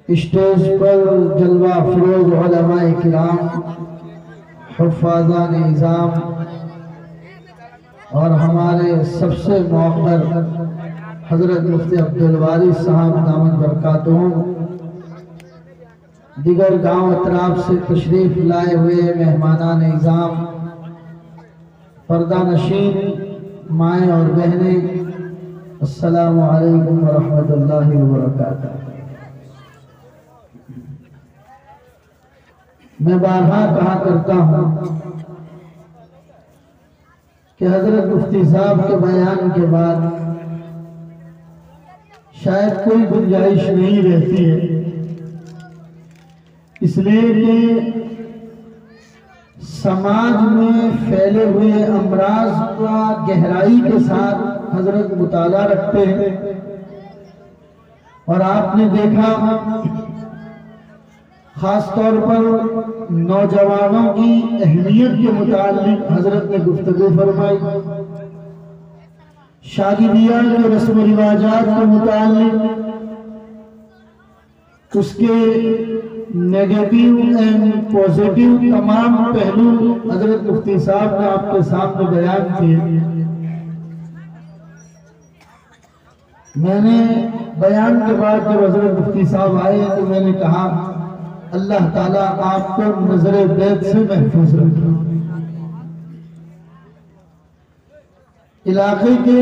Stage पर जलवा furrows उलमाए किराम, हुफ़ाज़ान निज़ाम और हमारे सबसे मुअक्कर हज़रत मुफ्ती अब्दुल वारिस साहब दामद बरकातुहू, दिगर गांव अतराफ से तशरीफ लाए हुए मेहमानान निज़ाम, पर्दा नशीन माएँ और बहनें, अस्सलामु अलैकुम व रहमतुल्लाहि व बरकातुहू। मैं बारहा कहा करता हूँ कि हजरत मुफ्ती साहब के बयान के बाद शायद कोई गुंजाइश नहीं रहती है, इसलिए कि समाज में फैले हुए अमराज का गहराई के साथ हजरत मुताला रखते हैं। और आपने देखा खास तौर पर नौजवानों की अहमियत के मुताल्लिक हजरत ने गुफ्तगू फरमाई, शादियाँ के रस्म रिवाजात के मुताल्लिक उसके नेगेटिव एंड पॉजिटिव तमाम पहलू हजरत मुफ्ती साहब ने आपके सामने बयान किए। मैंने बयान के बाद जब हजरत मुफ्ती साहब आए तो मैंने कहा, अल्लाह ताला आपको नजर बैद से महफूज रखे। इलाके के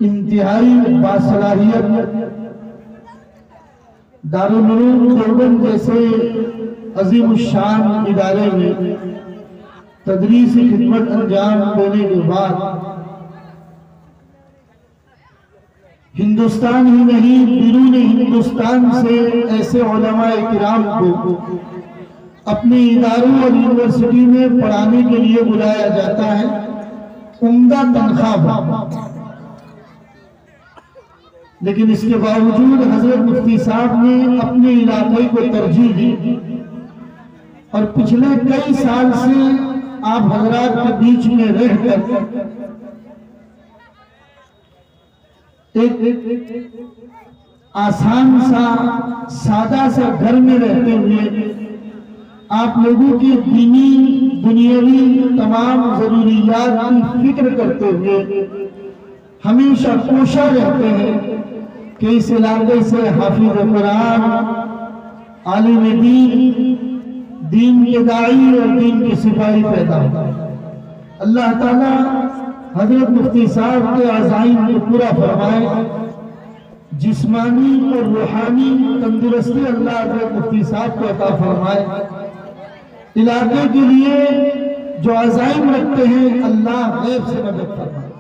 इंतहाई बासलाहियत दारुल उलूम देवबंद जैसे अजीम शान इदारे में तदरीसी खिदमत अंजाम देने के बाद हिंदुस्तान ही नहीं बिरून हिंदुस्तान से ऐसे उलमाए किराम को अपने इदारों और यूनिवर्सिटी में पढ़ाने के लिए बुलाया जाता है, उम्दा तनख्वाह। लेकिन इसके बावजूद हजरत मुफ्ती साहब ने अपने इलाके को तरजीह दी और पिछले कई साल से आप हजरात के बीच में रहकर एक आसान सा सादा सा घर में रहते हुए आप लोगों की दीनी दुनियावी तमाम जरूरियात की फिक्र करते हुए हमेशा कोशा रहते हैं कि इस इलाके से हाफिज कुरान, आलिम दीन के दाई और दीन के सिपाही पैदा होता है। अल्लाह ताला हजरत मुफ्ती साहब के अज़ाइम को पूरा फरमाए, जिस्मानी और रूहानी तंदुरुस्ती अल्लाह हजरत मुफ्ती साहब को अता फरमाए। इलाके के लिए जो अज़ाइम रखते हैं अल्लाह गैब से मदद फरमाए।